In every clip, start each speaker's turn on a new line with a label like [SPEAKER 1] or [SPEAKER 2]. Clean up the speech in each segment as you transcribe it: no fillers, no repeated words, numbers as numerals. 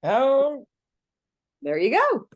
[SPEAKER 1] Oh,
[SPEAKER 2] There you go.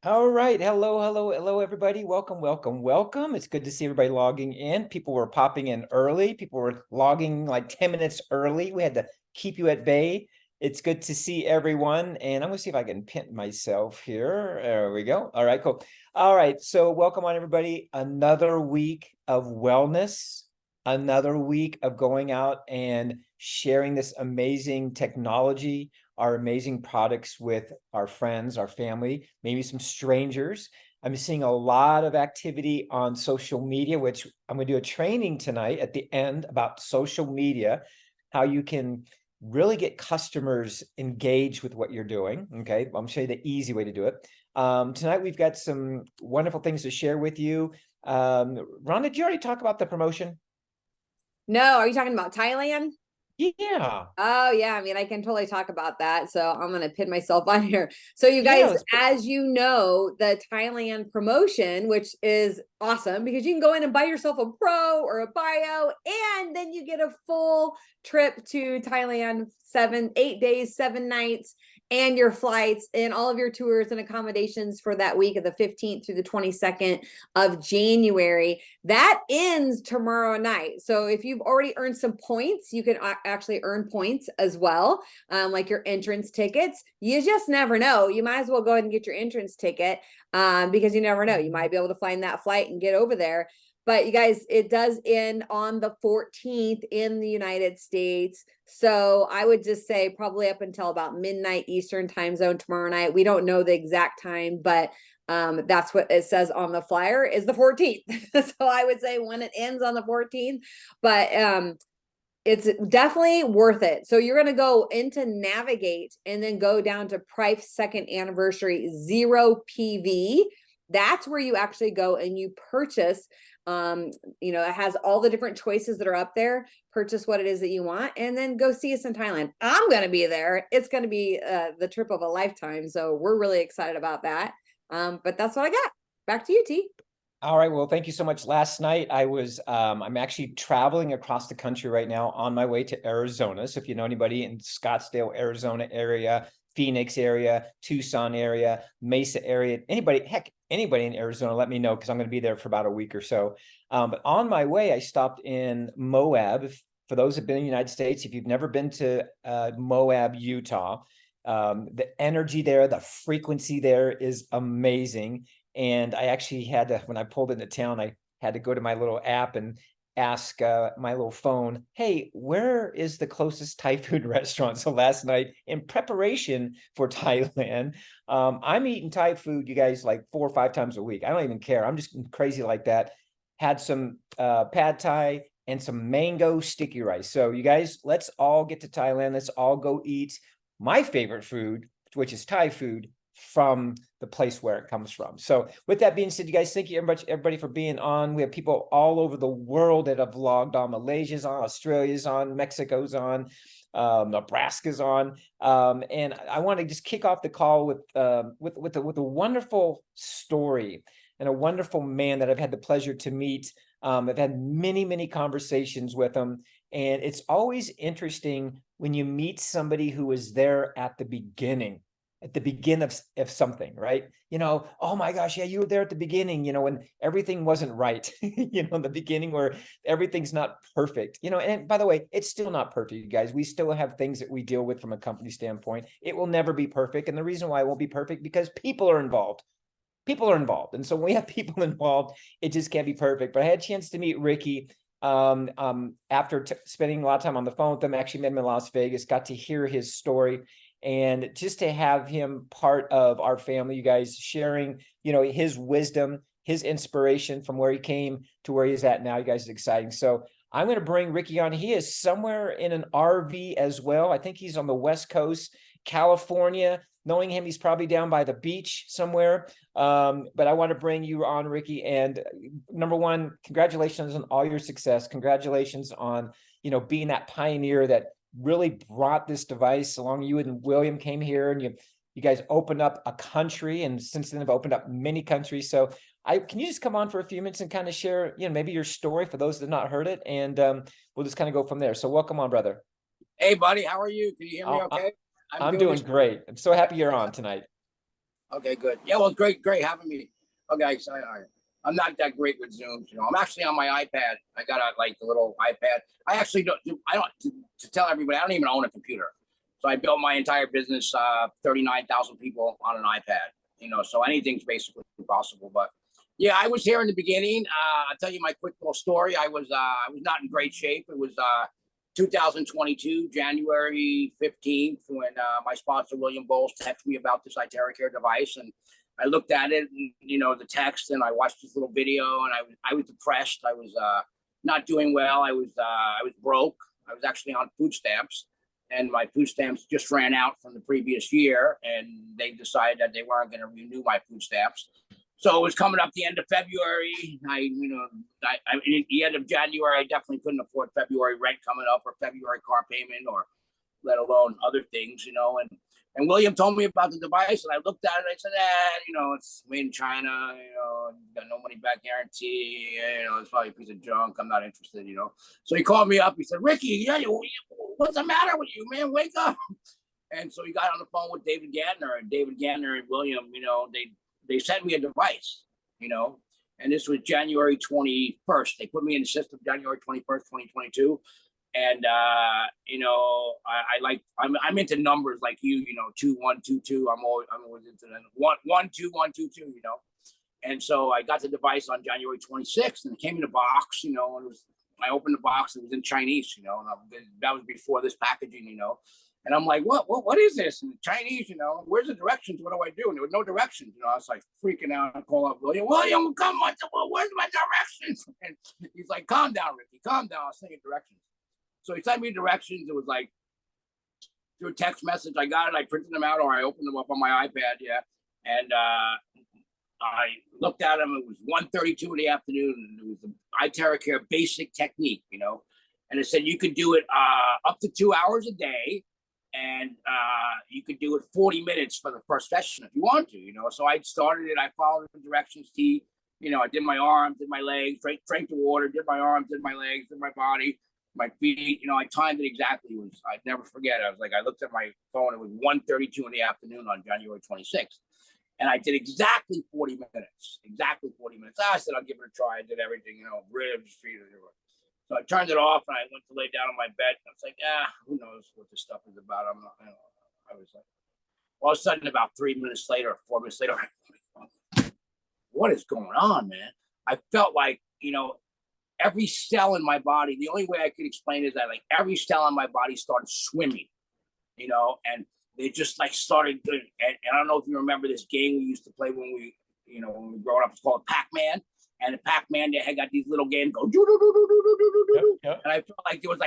[SPEAKER 1] all right. Hello, everybody. Welcome. It's good to see everybody logging in. People were popping in early. People were logging like 10 minutes early. We had to keep you at bay. It's good to see everyone. And I'm going to see if I can pin myself here. There we go. All right, cool. All right. So welcome on, everybody. Another week of wellness, another week of going out and sharing this amazing technology, our amazing products with our friends, our family, maybe some strangers. I'm seeing a lot of activity on social media, which I'm going to do a training tonight at the end about social media, how you can really get customers engaged with what you're doing. Okay, I'm going to show you the easy way to do it. Tonight, we've got some wonderful things to share with you. Ron, did you already talk about the promotion?
[SPEAKER 2] No, are you talking about Thailand?
[SPEAKER 1] Yeah.
[SPEAKER 2] Oh yeah, I mean I can totally talk about that. So I'm gonna pin myself on here. So you
[SPEAKER 1] Yeah,
[SPEAKER 2] guys,
[SPEAKER 1] let's put,
[SPEAKER 2] as you know, the Thailand promotion, which is awesome because you can go in and buy yourself a pro or a bio, and then you get a full trip to Thailand, 8 days, 7 nights, and your flights and all of your tours and accommodations for that week of the 15th through the 22nd of January. That ends tomorrow night. So if you've already earned some points, you can actually earn points as well, like your entrance tickets. You just never know. You might as well go ahead and get your entrance ticket because you never know. You might be able to find that flight and get over there. But you guys, it does end on the 14th in the United States. So I would just say probably up until about midnight Eastern time zone tomorrow night. We don't know the exact time, but that's what it says on the flyer is the 14th. So I would say when it ends on the 14th, but it's definitely worth it. So you're going to go into navigate and then go down to Prife's second anniversary 0 PV. That's where you actually go and you purchase. It has all the different choices that are up there. Purchase what it is that you want and then go see us in Thailand. I'm going to be there. It's going to be the trip of a lifetime. So we're really excited about that. But that's what I got. Back to you, T.
[SPEAKER 1] all right. Well, thank you so much. Last night I'm actually traveling across the country right now on my way to Arizona. So if you know anybody in Scottsdale, Arizona area, Phoenix area, Tucson area, Mesa area, anybody in Arizona, let me know because I'm going to be there for about a week or so. But on my way, I stopped in Moab. For those who've been in the United States, if you've never been to Moab, Utah, the energy there, the frequency there is amazing. And I actually had to, when I pulled into town, I had to go to my little app and ask my little phone, hey, where is the closest Thai food restaurant? So last night, in preparation for Thailand, I'm eating Thai food, you guys, like 4 or 5 times a week. I don't even care. I'm just crazy like that. Had some pad Thai and some mango sticky rice. So you guys, let's all get to Thailand. Let's all go eat my favorite food, which is Thai food from the place where it comes from. So with that being said, you guys, thank you everybody for being on. We have people all over the world that have logged on. Malaysia's on, Australia's on, Mexico's on, Nebraska's on. And I want to just kick off the call with a wonderful story and a wonderful man that I've had the pleasure to meet. I've had many conversations with him. And it's always interesting when you meet somebody who was there at the beginning of something, right? Oh my gosh, yeah, you were there at the beginning, when everything wasn't right, in the beginning where everything's not perfect, and by the way, it's still not perfect, you guys. We still have things that we deal with from a company standpoint. It will never be perfect. And the reason why it won't be perfect, because people are involved. And so when we have people involved, it just can't be perfect. But I had a chance to meet Ricky after spending a lot of time on the phone with him. Actually met him in Las Vegas, got to hear his story, and just to have him part of our family, you guys, sharing, his wisdom, his inspiration from where he came to where he's at now, you guys, is exciting. So I'm going to bring Ricky on. He is somewhere in an RV as well. I think he's on the West Coast, California. Knowing him, he's probably down by the beach somewhere. But I want to bring you on, Ricky. And number one, congratulations on all your success. Congratulations on, being that pioneer that really brought this device along. You and William came here and you guys opened up a country, and since then have opened up many countries. So can you just come on for a few minutes and kind of share, maybe your story for those that have not heard it, and we'll just kind of go from there. So welcome on, brother.
[SPEAKER 3] Hey, buddy, how are you? Can you hear me
[SPEAKER 1] I,
[SPEAKER 3] okay? I'm
[SPEAKER 1] I'm
[SPEAKER 3] doing
[SPEAKER 1] doing
[SPEAKER 3] this.
[SPEAKER 1] great. I'm so happy you're on tonight.
[SPEAKER 3] Okay, good. Yeah, well, great having me. Okay, so I'm not that great with Zooms. I'm actually on my iPad. I got a little iPad. I actually don't. I don't to tell everybody. I don't even own a computer. So I built my entire business, 39,000 people on an iPad. So anything's basically possible. But yeah, I was here in the beginning. I'll tell you my quick little story. I was not in great shape. It was 2022, January 15th, when my sponsor, William Bowles, texted me about this iTerracare device. And I looked at it and, the text, and I watched this little video, and I was depressed. I was not doing well. I was broke. I was actually on food stamps, and my food stamps just ran out from the previous year, and they decided that they weren't going to renew my food stamps. So it was coming up the end of February. The end of January, I definitely couldn't afford February rent coming up, or February car payment, or let alone other things, And William told me about the device, and I looked at it. I said, it's made in China. Got no money back guarantee. It's probably a piece of junk. I'm not interested. So he called me up. He said, Ricky, what's the matter with you, man? Wake up. And so he got on the phone with David Gantner, and William, they sent me a device, and this was January 21st. They put me in the system January 21st, 2022. And I'm into numbers like you, 2 1 2 2. I'm always into that 1 1 2 1 2 2. And so I got the device on January 26th, and it came in a box, and I opened the box. It was in Chinese, and that was before this packaging, And I'm like, what is this? In Chinese, where's the directions? What do I do? And there was no directions. I was like freaking out. I call up William, come on, where's my directions? And he's like, calm down, Ricky, calm down. I was saying directions. So he sent me directions. It was like through a text message. I got it. I printed them out, or I opened them up on my iPad. Yeah. And I looked at them. It was 1:32 in the afternoon. And it was the iTerracare basic technique, And it said you could do it up to 2 hours a day. And you could do it 40 minutes for the first session if you want to, So I started it. I followed the directions. I did my arms, did my legs, drank the water, did my arms, did my legs, did my body, my feet. I timed it exactly. I'd never forget. I looked at my phone. It was 1:32 in the afternoon on January 26th. And I did exactly 40 minutes. Exactly 40 minutes. I said, I'll give it a try. I did everything, ribs, feet, everything. So I turned it off, and I went to lay down on my bed. And I was like, who knows what this stuff is about? I'm not, I was like, all of a sudden, about 3 minutes later, 4 minutes later, what is going on, man? I felt like, every cell in my body, the only way I could explain it is that every cell in my body started swimming, and they just started doing, and I don't know if you remember this game we used to play when we growing up. It's called Pac-Man. And the Pac-Man, they had got these little games go, yep. And I felt like there was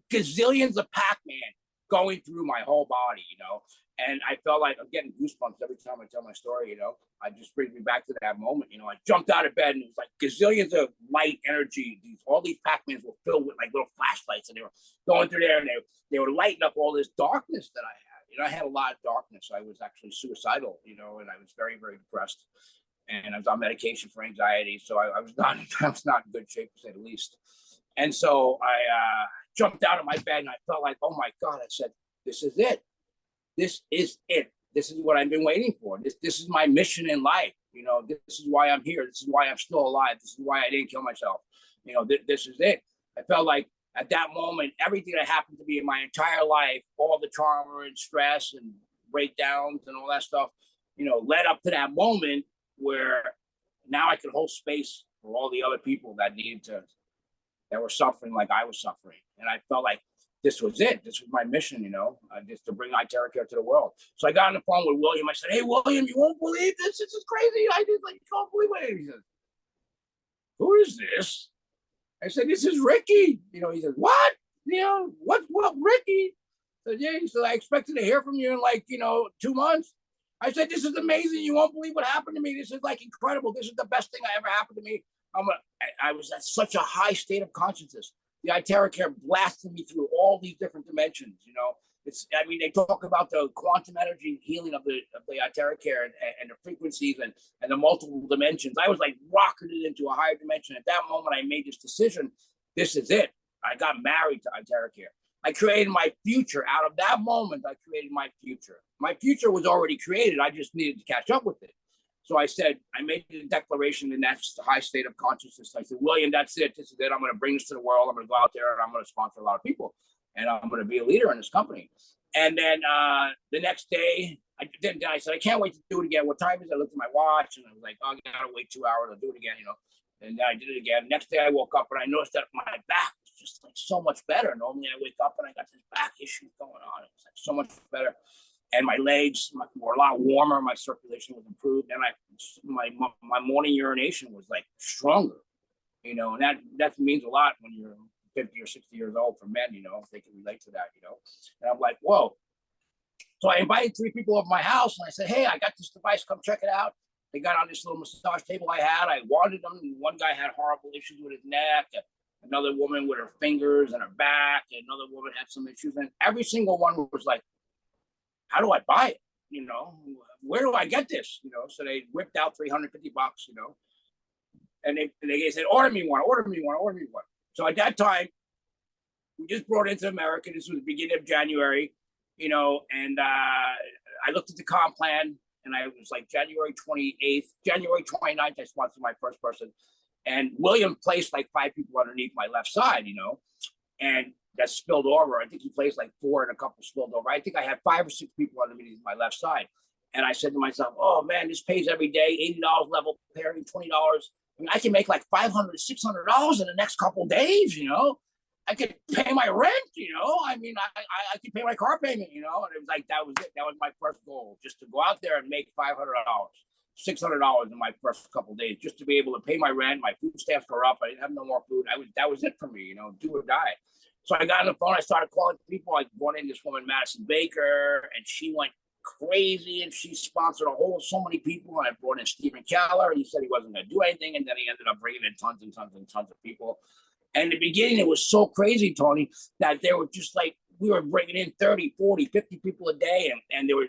[SPEAKER 3] gazillions of Pac-Man going through my whole body, And I felt like I'm getting goosebumps every time I tell my story, I just brings me back to that moment. I jumped out of bed, and it was gazillions of light energy. All these Pac-Mans were filled with little flashlights, and they were going through there, and they were lighting up all this darkness that I had. I had a lot of darkness. I was actually suicidal, and I was very, very depressed. And I was on medication for anxiety, so I was not in good shape, to say the least. And so I jumped out of my bed, and I felt like, oh my God! I said, "This is it. This is it. This is what I've been waiting for. This is my mission in life. This is why I'm here. This is why I'm still alive. This is why I didn't kill myself. This is it." I felt like at that moment, everything that happened to me in my entire life, all the trauma and stress and breakdowns and all that stuff, led up to that moment where now I could hold space for all the other people that were suffering like I was suffering. And I felt like this was it. This was my mission, just to bring iTerracare to the world. So I got on the phone with William. I said, "Hey, William, you won't believe this. This is crazy. I just can't believe it." He said, "Who is this?" I said, "This is Ricky." He said, "What? What, Ricky?" I said, "Yeah." He said, "I expected to hear from you in 2 months." I said, "This is amazing. You won't believe what happened to me. This is incredible. This is the best thing that ever happened to me." I was at such a high state of consciousness. The iTerracare blasted me through all these different dimensions. They talk about the quantum energy healing of the iTerracare and the frequencies and the multiple dimensions. I was rocketed into a higher dimension. At that moment, I made this decision. This is it. I got married to iTerracare. I created my future. Out of that moment, I created my future. My future was already created. I just needed to catch up with it. So I said, I made the declaration, and that's the high state of consciousness. I said, William, that's it. This is it. I'm going to bring this to the world. I'm going to go out there and I'm going to sponsor a lot of people. And I'm going to be a leader in this company. And then the next day, I said, I can't wait to do it again. What time is it? I looked at my watch and I was like, oh, I got to wait 2 hours. I'll do it again, you know. And then I did it again. Next day I woke up and I noticed that my back was just like so much better. Normally I wake up and I got this back issue going on. It was like so much better. And my legs were a lot warmer. My circulation was improved. And my morning urination was like stronger, you know, and that means a lot when you're 50 or 60 years old for men, you know, if they can relate to that, you know. And I'm like, whoa. So I invited 3 people over my house and I said, hey, I got this device, come check it out. They got on this little massage table I had. I wanted them. One guy had horrible issues with his neck. Another woman with her fingers and her back. Another woman had some issues. And every single one was like, how do I buy it? You know, where do I get this? You know, so they whipped out $350, you know, and they said, order me one. So at that time, we just brought it into America. This was the beginning of January, you know, and I looked at the comp plan and I was like January 28th, January 29th, I sponsored my first person. And William placed like 5 people underneath my left side, you know, and that spilled over. I think he placed like 4 and a couple spilled over. I think I had 5 or 6 people underneath my left side. And I said to myself, oh man, this pays every day, $80 level pairing, $20. I mean, I can make like $500, $600 in the next couple of days, you know. I could pay my rent, you know. I mean, I could pay my car payment, you know. And it was like, that was it. That was my first goal, just to go out there and make $500, $600 in my first couple of days, just to be able to pay my rent. My food stamps were up. I didn't have no more food. That was it for me, you know, do or die. So I got on the phone. I started calling people. I brought in this woman, Madison Baker, and she went crazy, and she sponsored so many people. And I brought in Stephen Keller, and he said he wasn't going to do anything, and then he ended up bringing in tons and tons and tons of people. And in the beginning, it was so crazy, Tony, that they were just like, we were bringing in 30, 40, 50 people a day, and there was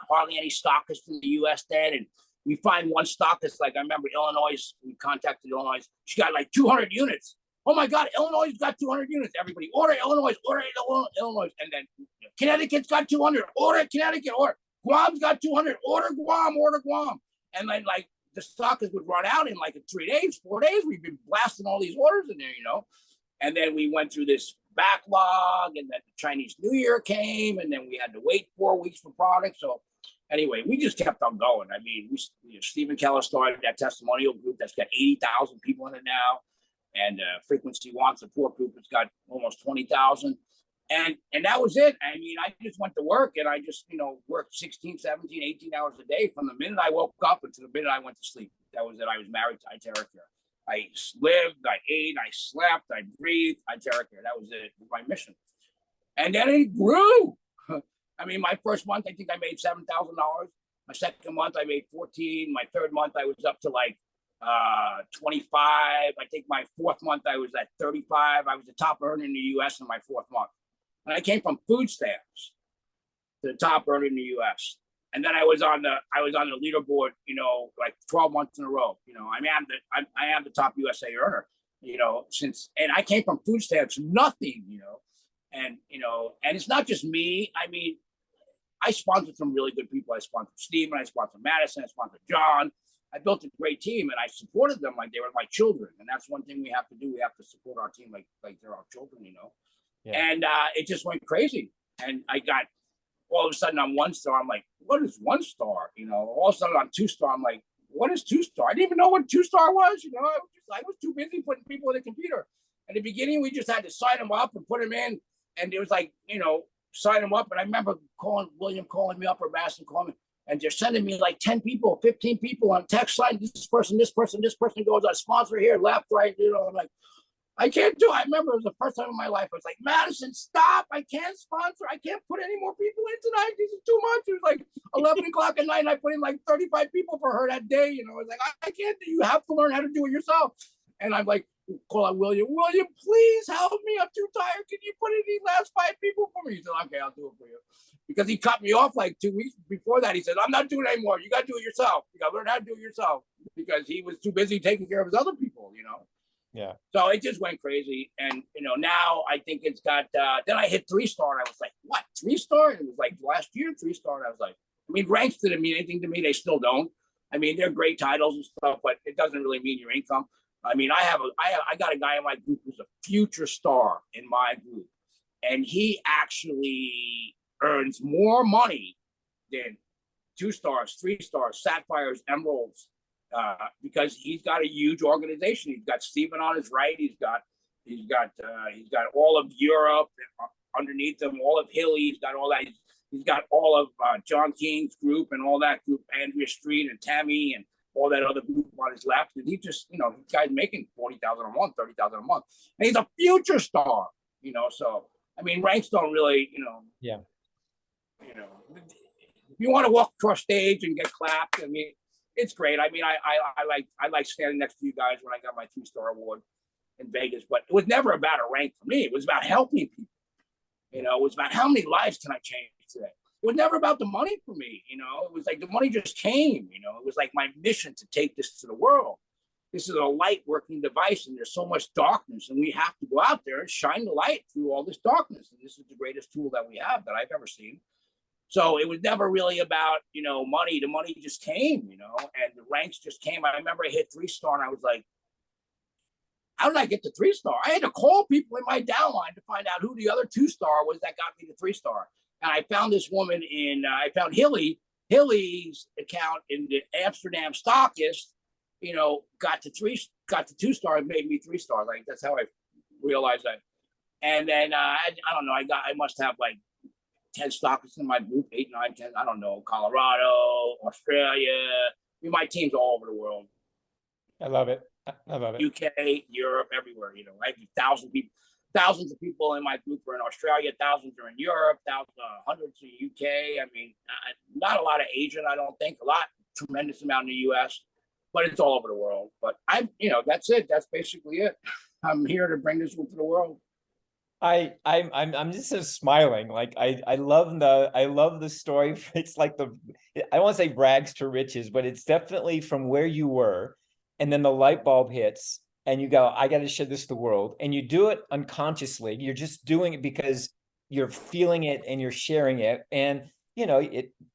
[SPEAKER 3] hardly any stockists in the U.S. then, and we find one stockist, like I remember Illinois, we contacted Illinois, she got like 200 units. Oh my God, Illinois got 200 units. Everybody, order Illinois, Illinois. And then Connecticut's got 200, order Connecticut, order. Guam's got 200, order Guam. And then like the stockers would run out in like 3 days, 4 days. We've been blasting all these orders in there, you know. And then we went through this backlog, and then the Chinese New Year came, and then we had to wait 4 weeks for products. So anyway, we just kept on going. I mean, Stephen Keller started that testimonial group that's got 80,000 people in it now. And Frequency One support group has got almost 20,000. And that was it. I mean, I just went to work, and I just, you know, worked 16, 17, 18 hours a day from the minute I woke up until the minute I went to sleep. That was it. I was married to Iteracare. I lived, I ate, I slept, I breathed, Iteracare. That was it. My mission. And then it grew. I mean, my first month, I think I made $7,000. My second month, I made 14. My third month, I was up to like 25. I think my fourth month, I was at 35. I was the top earner in the U.S. in my fourth month. And I came from food stamps to the top earner in the U.S. And then I was on the leaderboard, you know, like 12 months in a row. You know, I am the top USA earner, you know, and I came from food stamps, nothing, you know, and it's not just me. I mean, I sponsored some really good people. I sponsored Stephen, I sponsored Madison, I sponsored John. I built a great team, and I supported them like they were my children. And that's one thing we have to do. We have to support our team like they're our children, you know. Yeah. And it just went crazy. And I got all of a sudden on 1 star. I'm like, what is 1 star? You know, all of a sudden on 2 star. I'm like, what is 2 star? I didn't even know what 2 star was. You know, I was too busy putting people in the computer. In the beginning, we just had to sign them up and put them in. And it was like, you know, sign them up. And I remember William calling me up, or Madison calling me. And they're sending me like 10 people, 15 people on text line. This person goes, I sponsor here, left, right. You know, I'm like, I can't do it. I remember it was the first time in my life. I was like, Madison, stop. I can't sponsor. I can't put any more people in tonight. This is too much. It was like 11 o'clock at night, and I put in like 35 people for her that day. You know, I was like, I can't do. You have to learn how to do it yourself. And I'm like, call out William, please help me. I'm too tired. Can you put in these last 5 people for me? He said, okay, I'll do it for you. Because he cut me off like 2 weeks before that. He said, I'm not doing it anymore. You got to do it yourself. You got to learn how to do it yourself, because he was too busy taking care of his other people, you know.
[SPEAKER 1] Yeah.
[SPEAKER 3] So it just went crazy. And, now I think it's got, then I hit 3-star and I was like, what, 3-star? It was like last year, 3-star. And I was like, I mean, ranks didn't mean anything to me. They still don't. I mean, they're great titles and stuff, but it doesn't really mean your income. I mean, I got a guy in my group who's a future star in my group, and he actually earns more money than 2-stars, 3-stars, sapphires, emeralds, because he's got a huge organization. He's got Steven on his right. He's got all of Europe underneath him, all of Hilly. He's got all that. He's got all of John King's group and all that group, Andrea Street and Tammy and all that other group on his left. And he just, the guy's making 40,000 a month, 30,000 a month, and he's a future star. So I mean, ranks don't really,
[SPEAKER 1] Yeah.
[SPEAKER 3] If you want to walk across stage and get clapped, I mean, it's great. I mean, I like standing next to you guys when I got my 2-star award in Vegas, but it was never about a rank for me. It was about helping people. It was about how many lives can I change today. It was never about the money for me. It was like the money just came. It was like my mission to take this to the world. This is a light working device, and there's so much darkness, and we have to go out there and shine the light through all this darkness. And this is the greatest tool that we have that I've ever seen. So it was never really about, money. The money just came, and the ranks just came. I remember I hit 3-star and I was like, how did I get to 3-star? I had to call people in my downline to find out who the other 2-star was that got me to 3-star. And I found this woman I found Hilly's account in the Amsterdam Stockist, got to 2-star and made me 3-star. Like, that's how I realized that. And then, I don't know, I must have like 10 stockists in my group, 8, 9, 10, I don't know, Colorado, Australia. I mean, my team's all over the world.
[SPEAKER 1] I love it. I love it.
[SPEAKER 3] UK, Europe, everywhere. I have thousands of people in my group are in Australia, thousands are in Europe, hundreds in UK. I mean, not a lot of Asian, I don't think. A lot, tremendous amount in the US, but it's all over the world. But that's it. That's basically it. I'm here to bring this into the world.
[SPEAKER 1] I'm just so smiling. Like I love the story. It's like I don't want to say rags to riches, but it's definitely from where you were, and then the light bulb hits, and you go, I got to share this to the world, and you do it unconsciously. You're just doing it because you're feeling it and you're sharing it, and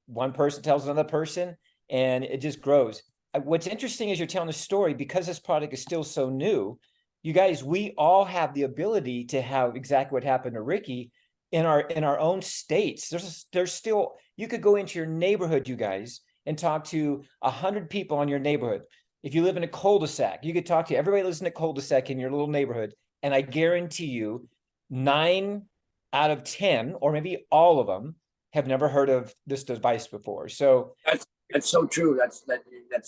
[SPEAKER 1] one person tells another person, and it just grows. What's interesting is you're telling a story because this product is still so new. You guys, we all have the ability to have exactly what happened to Ricky in our own states. There's still, you could go into your neighborhood, you guys, and talk to 100 people in your neighborhood. If you live in a cul-de-sac, you could talk to everybody lives in a cul-de-sac in your little neighborhood, and I guarantee you 9 out of 10, or maybe all of them, have never heard of this device before. So
[SPEAKER 3] that's so true. That's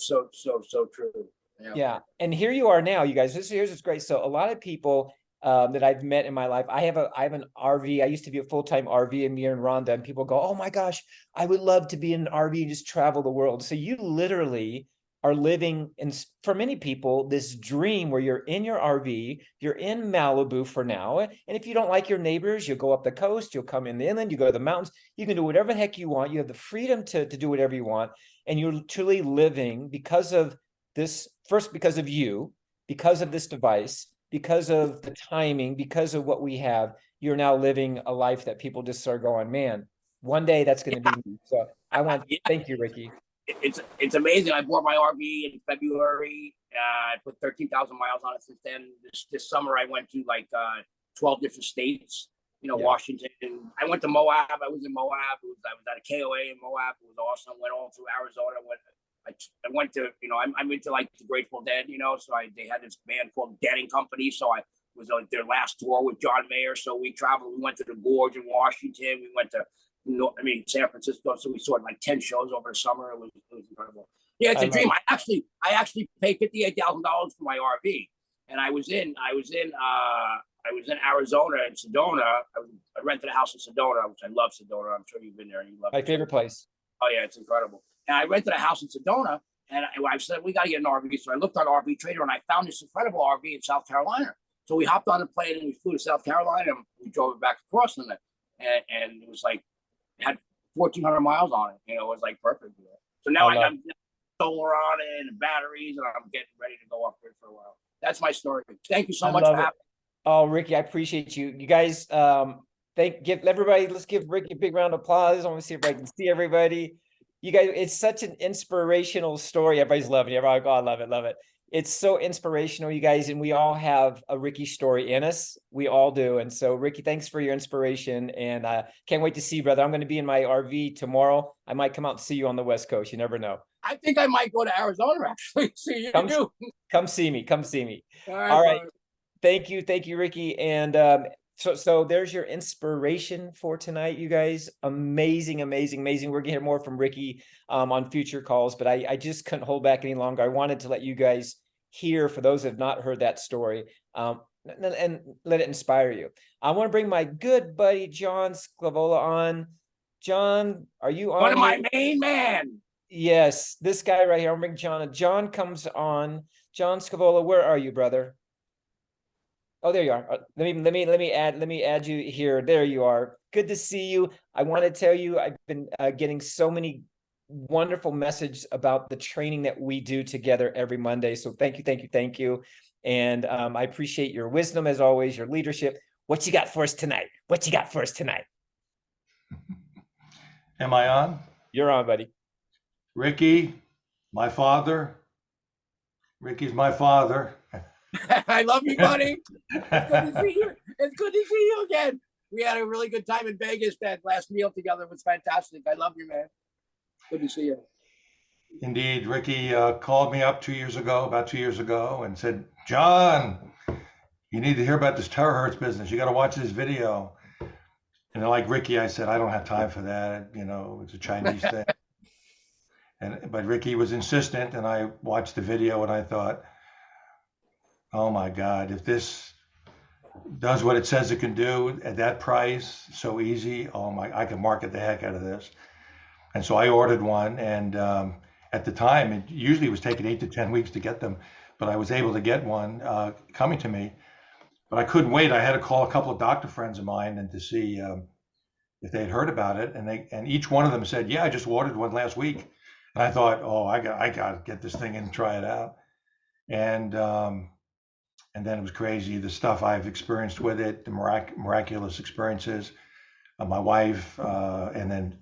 [SPEAKER 3] so true.
[SPEAKER 1] Yeah. And here you are now, you guys. Here's what's great. So a lot of people that I've met in my life, I have an RV. I used to be a full-time RV in here in Rhonda, and people go, oh my gosh, I would love to be in an RV and just travel the world. So you literally are living in, for many people, this dream where you're in your RV, you're in Malibu for now. And if you don't like your neighbors, you'll go up the coast, you'll come in the inland, you go to the mountains, you can do whatever the heck you want. You have the freedom to do whatever you want. And you're truly living because of this, first, because of you, because of this device, because of the timing, because of what we have, you're now living a life that people just are going, man, one day that's going to be me. So I want to thank you, Ricky.
[SPEAKER 3] It's amazing. I bought my RV in February. I put 13,000 miles on it since then. This summer, I went to like 12 different states. Washington. I went to Moab. I was in Moab. I was at a KOA in Moab. It was awesome. Went all through Arizona. I went to, I'm into like the Grateful Dead, so they had this band called Dead and Company. So I was on their last tour with John Mayer. So we traveled. We went to the Gorge in Washington. We went to San Francisco. So we saw like 10 shows over the summer. It was incredible. Yeah, it's a dream. I actually paid $58,000 for my RV, and I was in Arizona in Sedona. I rented a house in Sedona, which I love Sedona. I'm sure you've been there. And you love
[SPEAKER 1] my favorite place.
[SPEAKER 3] Oh yeah, it's incredible. And I rented a house in Sedona, and I said, we got to get an RV. So I looked on RV Trader, and I found this incredible RV in South Carolina. So we hopped on the plane, and we flew to South Carolina, and we drove it back across, and it was like, it had 1,400 miles on it. It was like perfect. So now solar on it and batteries, and I'm getting ready to go up there for a while. That's my story. Thank you so
[SPEAKER 1] I
[SPEAKER 3] much
[SPEAKER 1] love
[SPEAKER 3] for
[SPEAKER 1] it.
[SPEAKER 3] having
[SPEAKER 1] Oh, Ricky, I appreciate you. You guys, give everybody, let's give Ricky a big round of applause. I want to see if I can see everybody. You guys, it's such an inspirational story. Everybody's loving it. Everybody, oh, I love it, love it. It's so inspirational, you guys, and we all have a Ricky story in us. We all do. And so, Ricky, thanks for your inspiration, and can't wait to see you, brother. I'm going to be in my RV tomorrow. I might come out and see you on the West Coast. You never know.
[SPEAKER 3] I think I might go to Arizona actually. See
[SPEAKER 1] Come,
[SPEAKER 3] you.
[SPEAKER 1] come see me. Come see me.
[SPEAKER 3] All right.
[SPEAKER 1] All right. Thank you, Ricky. And so there's your inspiration for tonight, you guys. Amazing. We're gonna hear more from Ricky on future calls, but I just couldn't hold back any longer. I wanted to let you guys hear, for those who have not heard that story, and let it inspire you. I want to bring my good buddy John Sclavola on. John, are you on?
[SPEAKER 3] One of my main man.
[SPEAKER 1] Yes, this guy right here. I'll bring John. John comes on. John Scavola, where are you, brother? Oh, there you are. Let me add you here. There you are. Good to see you. I want to tell you, I've been getting so many wonderful messages about the training that we do together every Monday. So thank you. And I appreciate your wisdom as always, your leadership. What you got for us tonight?
[SPEAKER 4] Am I on?
[SPEAKER 1] You're on, buddy.
[SPEAKER 4] Ricky, my father. Ricky's my father.
[SPEAKER 3] I love you, buddy. It's good to see you. It's good to see you again. We had a really good time in Vegas. That last meal together was fantastic. I love you, man. Good to see you.
[SPEAKER 4] Indeed, Ricky called me up about 2 years ago, and said, John, you need to hear about this terahertz business. You got to watch this video. And like Ricky, I said, I don't have time for that. You know, it's a Chinese thing. But Ricky was insistent, and I watched the video, and I thought, oh my God, if this does what it says it can do at that price, so easy, I can market the heck out of this. And so I ordered one, and at the time, it usually was taking 8 to 10 weeks to get them, but I was able to get one coming to me. But I couldn't wait. I had to call a couple of doctor friends of mine and to see if they had heard about it, and each one of them said, yeah, I just ordered one last week. And I thought, oh, I got to get this thing and try it out. And then it was crazy, the stuff I've experienced with it, the miraculous experiences of my wife. And then,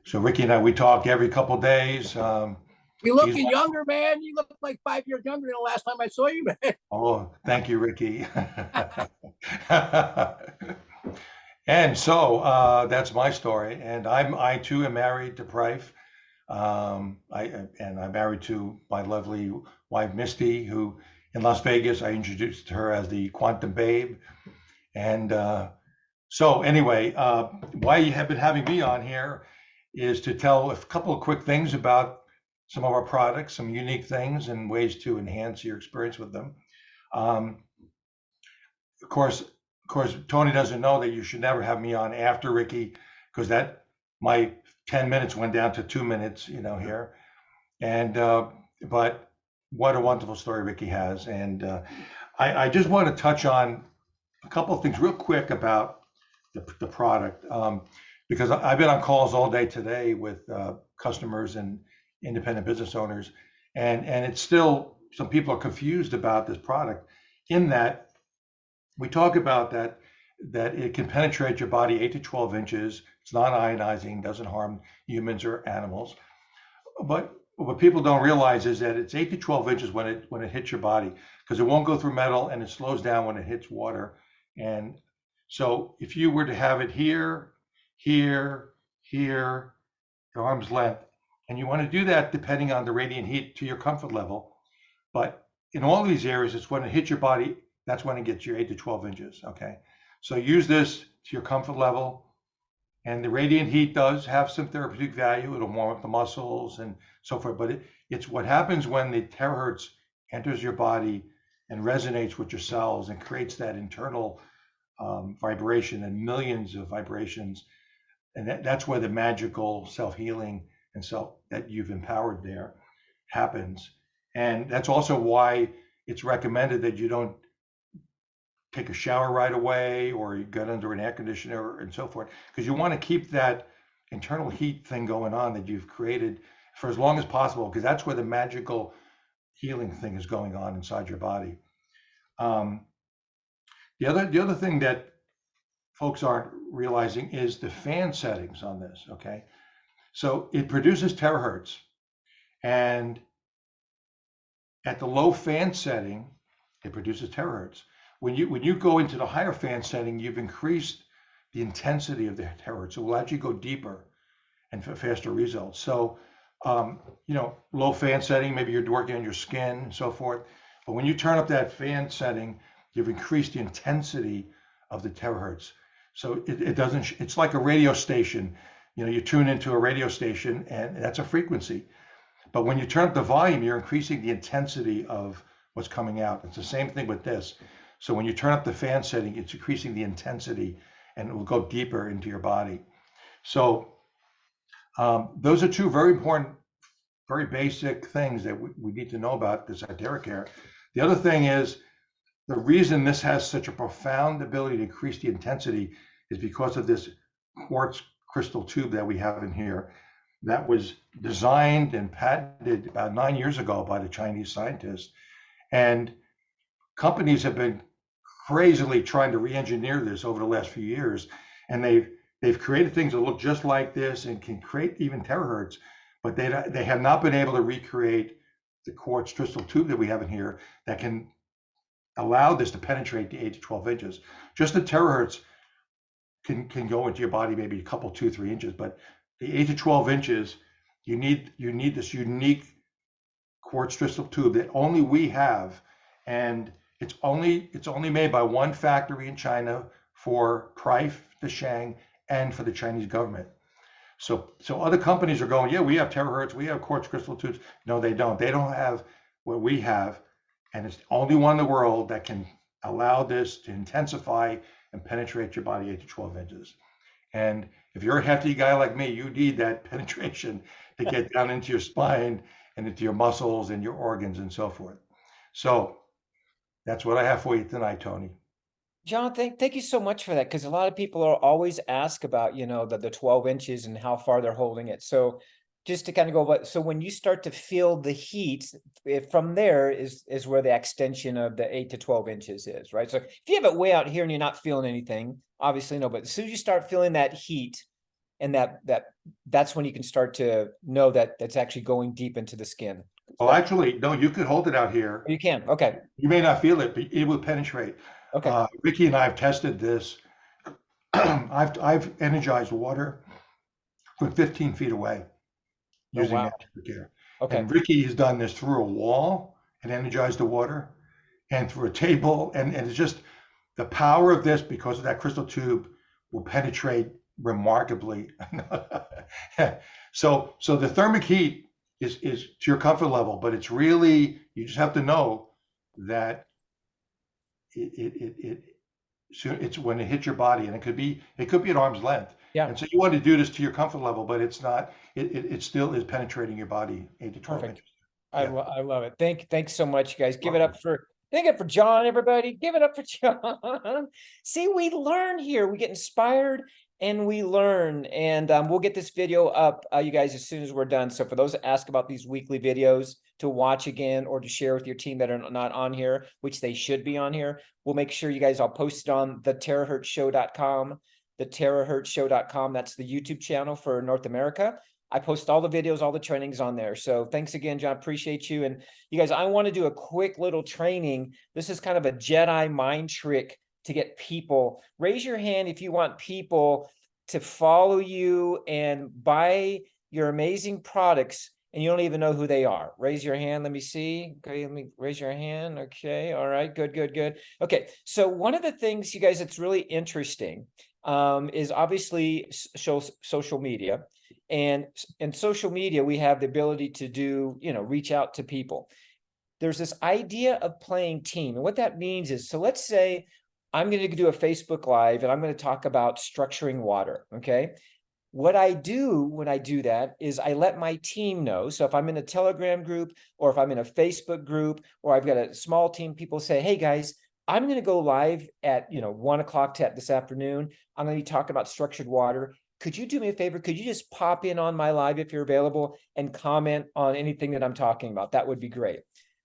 [SPEAKER 4] so Ricky and I, we talk every couple of days.
[SPEAKER 3] You're looking younger, man. You look like 5 years younger than the last time I saw you, man.
[SPEAKER 4] Oh, thank you, Ricky. And so that's my story. And I too am married to Prife. I'm married to my lovely wife, Misty, who in Las Vegas, I introduced her as the Quantum Babe. And so anyway, why you have been having me on here is to tell a couple of quick things about some of our products, some unique things and ways to enhance your experience with them. Of course, Tony doesn't know that you should never have me on after Ricky, because that my 10 minutes went down to 2 minutes, here. And but what a wonderful story Ricky has. And I just want to touch on a couple of things real quick about the product, because I've been on calls all day today with customers and independent business owners, and it's still, some people are confused about this product, in that we talk about that it can penetrate your body 8 to 12 inches. It's non-ionizing, doesn't harm humans or animals. But what people don't realize is that it's 8 to 12 inches when it hits your body, because it won't go through metal, and it slows down when it hits water. And so if you were to have it here, your arm's length, and you want to do that depending on the radiant heat to your comfort level. But in all of these areas, it's when it hits your body, that's when it gets your 8 to 12 inches. Okay. So use this to your comfort level. And the radiant heat does have some therapeutic value. It'll warm up the muscles and so forth. But it's what happens when the terahertz enters your body and resonates with your cells and creates that internal vibration, and millions of vibrations. And that's where the magical self-healing and that you've empowered there happens. And that's also why it's recommended that you don't take a shower right away, or you get under an air conditioner and so forth, because you want to keep that internal heat thing going on that you've created for as long as possible, because that's where the magical healing thing is going on inside your body. The other thing that folks aren't realizing is the fan settings on this. Okay, so it produces terahertz, and at the low fan setting, it produces terahertz. When you go into the higher fan setting, you've increased the intensity of the terahertz. It will actually go deeper and for faster results. So, low fan setting, maybe you're working on your skin and so forth. But when you turn up that fan setting, you've increased the intensity of the terahertz. So it doesn't, it's like a radio station. You tune into a radio station and that's a frequency. But when you turn up the volume, you're increasing the intensity of what's coming out. It's the same thing with this. So when you turn up the fan setting, it's increasing the intensity and it will go deeper into your body. So those are two very important, very basic things that we need to know about this Hytera Care. The other thing is, the reason this has such a profound ability to increase the intensity is because of this quartz crystal tube that we have in here that was designed and patented about 9 years ago by the Chinese scientists. And companies have been crazily trying to re-engineer this over the last few years. And they've created things that look just like this and can create even terahertz, but they have not been able to recreate the quartz crystal tube that we have in here that can allow this to penetrate the 8 to 12 inches. Just the terahertz can go into your body maybe a couple, 2-3 inches, but the 8 to 12 inches, you need this unique quartz crystal tube that only we have, and it's only made by one factory in China for Prife, the Shang, and for the Chinese government. So other companies are going, yeah, we have terahertz, we have quartz crystal tubes. No, they don't. They don't have what we have, and it's the only one in the world that can allow this to intensify and penetrate your body 8 to 12 inches. And if you're a hefty guy like me, you need that penetration to get down into your spine and into your muscles and your organs and so forth. So that's what I have for you tonight, Tony.
[SPEAKER 1] John, thank you so much for that, because a lot of people are always ask about, the 12 inches and how far they're holding it. So just to kind of go, so when you start to feel the heat, from there is where the extension of the 8 to 12 inches is, right? So if you have it way out here and you're not feeling anything, obviously no, but as soon as you start feeling that heat, and that's when you can start to know that that's actually going deep into the skin.
[SPEAKER 4] Well, actually, no, you could hold it out here.
[SPEAKER 1] You can, okay.
[SPEAKER 4] You may not feel it, but it will penetrate.
[SPEAKER 1] Okay.
[SPEAKER 4] Ricky and I have tested this. I've energized water from 15 feet away using Hytera Care.
[SPEAKER 1] Okay.
[SPEAKER 4] And Ricky has done this through a wall and energized the water, and through a table, and it's just the power of this, because of that crystal tube, will penetrate remarkably. So the thermic heat is to your comfort level, but it's really, you just have to know that it's when it hits your body, and it could be at arm's length.
[SPEAKER 1] Yeah.
[SPEAKER 4] And so you want to do this to your comfort level, but it's not. It still is penetrating your body 8 to 12 inches.
[SPEAKER 1] I love it. Thanks so much, you guys. Give it up for John, everybody. Give it up for John. See, we learn here. We get inspired and we learn. And we'll get this video up, you guys, as soon as we're done. So for those that ask about these weekly videos to watch again or to share with your team that are not on here, which they should be on here, we'll make sure you guys, I'll post it on theterahertzshow.com, theterahertzshow.com. That's the YouTube channel for North America. I post all the videos, all the trainings on there. So thanks again, John. Appreciate you. And you guys, I want to do a quick little training. This is kind of a Jedi mind trick to get people. Raise your hand if you want people to follow you and buy your amazing products and you don't even know who they are. Raise your hand. Let me see. Okay, let me raise your hand. Okay. All right. Good, good, good. Okay. So one of the things, you guys, that's really interesting is obviously social media. And in social media, we have the ability to do, reach out to people. There's this idea of playing team. And what that means is, so let's say I'm going to do a Facebook Live and I'm going to talk about structuring water. Okay. What I do when I do that is I let my team know. So if I'm in a Telegram group or if I'm in a Facebook group or I've got a small team, people say, hey guys, I'm going to go live at 1 o'clock this afternoon. I'm going to be talking about structured water. could you do me a favor? Could you just pop in on my live if you're available and comment on anything that I'm talking about? That would be great.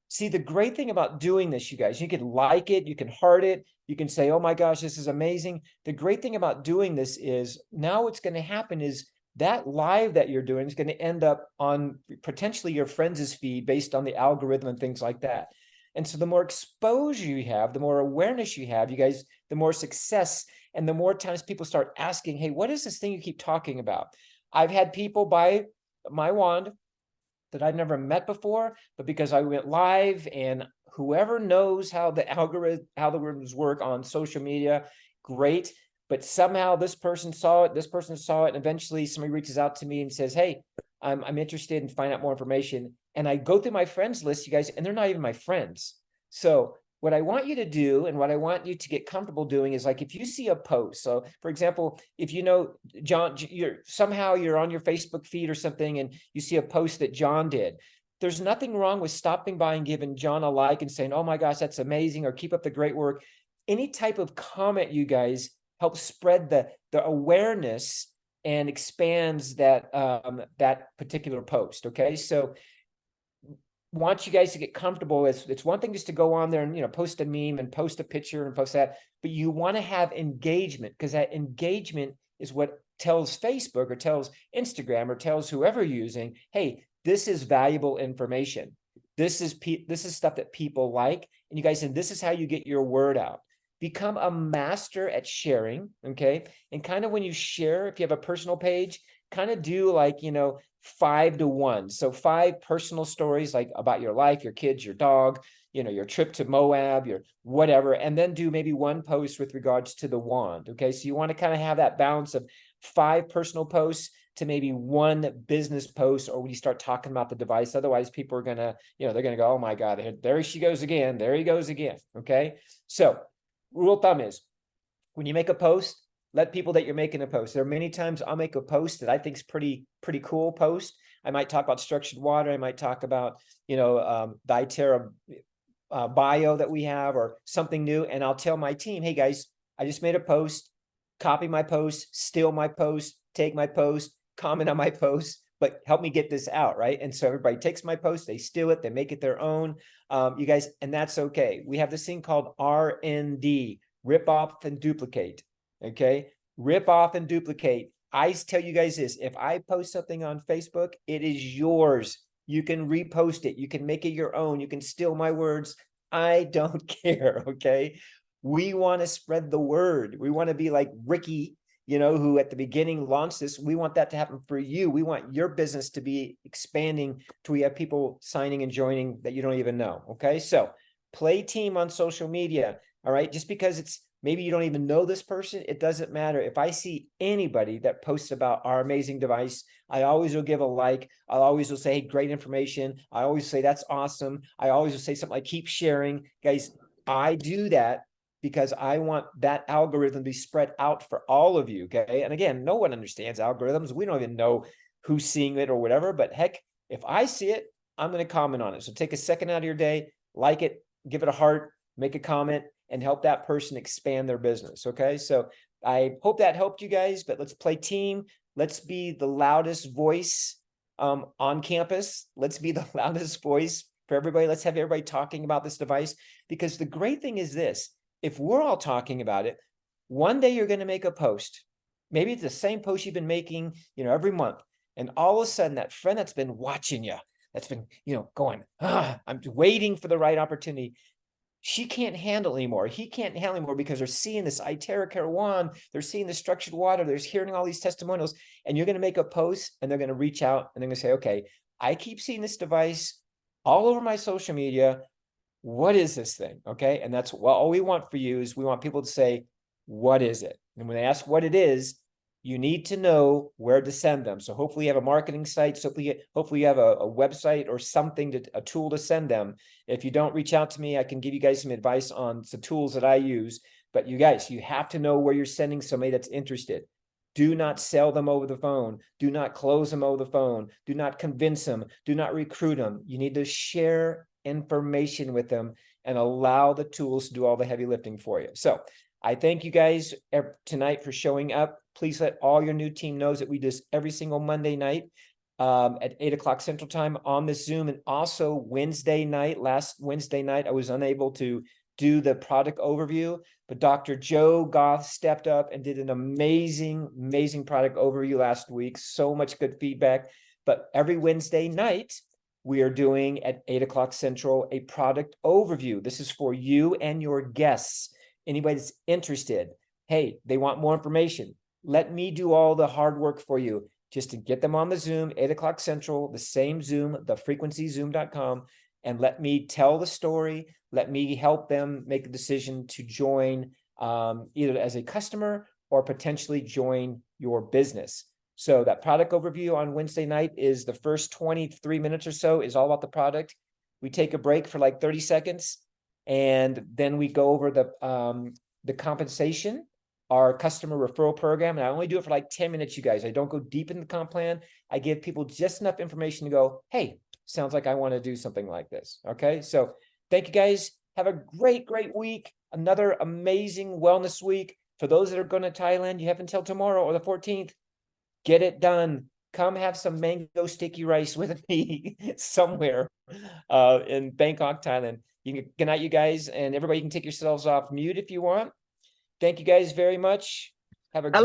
[SPEAKER 1] See, the great thing about doing this, you guys, you can like it, you can heart it, you can say, oh my gosh, this is amazing. The great thing about doing this is now what's going to happen is that live that you're doing is going to end up on potentially your friends' feed based on the algorithm and things like that. And so the more exposure you have, the more awareness you have, you guys, the more success, and the more times people start asking, hey, what is this thing you keep talking about? I've had people buy my wand that I've never met before, but because I went live, and whoever knows how the algorithms work on social media, great. But somehow this person saw it, and eventually somebody reaches out to me and says, hey, I'm interested in finding out more information. And I go through my friends list, you guys, and they're not even my friends. So what I want you to do, and what I want you to get comfortable doing, is like, if you see a post, so for example, if you know John, you're on your Facebook feed or something, and you see a post that John did, there's nothing wrong with stopping by and giving John a like and saying, oh my gosh, that's amazing, or keep up the great work. Any type of comment, you guys, helps spread the awareness and expands that that particular post. Okay, so want you guys to get comfortable. It's one thing just to go on there and post a meme and post a picture and post that, but you want to have engagement, because that engagement is what tells Facebook or tells Instagram or tells whoever you're using, hey, this is valuable information. This is stuff that people like, and you guys, and this is how you get your word out. Become a master at sharing, okay? And kind of when you share, if you have a personal page, kind of do like 5 to 1. So 5 personal stories, like about your life, your kids, your dog, your trip to Moab, your whatever, and then do maybe 1 post with regards to the wand. Okay, so you want to kind of have that balance of 5 personal posts to maybe 1 business post, or when you start talking about the device. Otherwise, people are gonna, they're gonna go, oh my God, there she goes again, there he goes again. Okay, so rule of thumb is, when you make a post, let people that you're making a post. There are many times I'll make a post that I think is pretty cool post. I might talk about structured water. I might talk about, the iTerra bio that we have, or something new. And I'll tell my team, hey guys, I just made a post, copy my post, steal my post, take my post, comment on my post, but help me get this out, right? And so everybody takes my post, they steal it, they make it their own, you guys, and that's okay. We have this thing called R&D, rip off and duplicate. Okay, rip off and duplicate. I tell you guys this, if I post something on Facebook, it is yours. You can repost it, you can make it your own, you can steal my words. I don't care. Okay, we want to spread the word. We want to be like Ricky, who at the beginning launched this. We want that to happen for you. We want your business to be expanding to we have people signing and joining that you don't even know. Okay, so play team on social media. All right, just because it's maybe you don't even know this person, it doesn't matter. If I see anybody that posts about our amazing device, I always will give a like. I always will say, hey, great information. I always say, that's awesome. I always will say something like, keep sharing. Guys, I do that because I want that algorithm to be spread out for all of you, okay? And again, no one understands algorithms. We don't even know who's seeing it or whatever, but heck, if I see it, I'm going to comment on it. So take a second out of your day, like it, give it a heart, make a comment, and help that person expand their business. Okay, so I hope that helped you guys, but let's play team. Let's be the loudest voice on campus. Let's be the loudest voice for everybody. Let's have everybody talking about this device, because the great thing is this: if we're all talking about it, one day you're going to make a post. Maybe it's the same post you've been making, every month, and all of a sudden that friend that's been watching you, that's been, going, I'm waiting for the right opportunity, she can't handle anymore. He can't handle anymore, because they're seeing this iTerra wand, they're seeing the structured water, they're hearing all these testimonials, and you're going to make a post, and they're going to reach out, and they're going to say, okay, I keep seeing this device all over my social media. What is this thing? Okay, and that's all we want for you, is we want people to say, what is it? And when they ask what it is, you need to know where to send them. So hopefully you have a marketing site. So hopefully you have a website or something, a tool to send them. If you don't reach out to me, I can give you guys some advice on some tools that I use. But you guys, you have to know where you're sending somebody that's interested. Do not sell them over the phone. Do not close them over the phone. Do not convince them. Do not recruit them. You need to share information with them and allow the tools to do all the heavy lifting for you. So I thank you guys tonight for showing up. Please let all your new team know that we do this every single Monday night at 8 o'clock Central Time on this Zoom, and also Wednesday night. Last Wednesday night, I was unable to do the product overview, but Dr. Joe Goff stepped up and did an amazing product overview last week. So much good feedback. But every Wednesday night, we are doing at 8 o'clock Central a product overview. This is for you and your guests. Anybody that's interested, hey, they want more information. Let me do all the hard work for you just to get them on the Zoom, 8 o'clock Central, the same Zoom, thefrequencyzoom.com, and let me tell the story. Let me help them make a decision to join either as a customer or potentially join your business. So that product overview on Wednesday night is the first 23 minutes or so is all about the product. We take a break for like 30 seconds, and then we go over the compensation, our customer referral program. And I only do it for like 10 minutes, you guys. I don't go deep in the comp plan. I give people just enough information to go, hey, sounds like I want to do something like this. Okay. So thank you guys. Have a great week. Another amazing wellness week. For those that are going to Thailand, you have until tomorrow or the 14th. Get it done. Come have some mango sticky rice with me somewhere in Bangkok, Thailand. Good night, you guys, and everybody can take yourselves off mute if you want. Thank you guys very much. Have a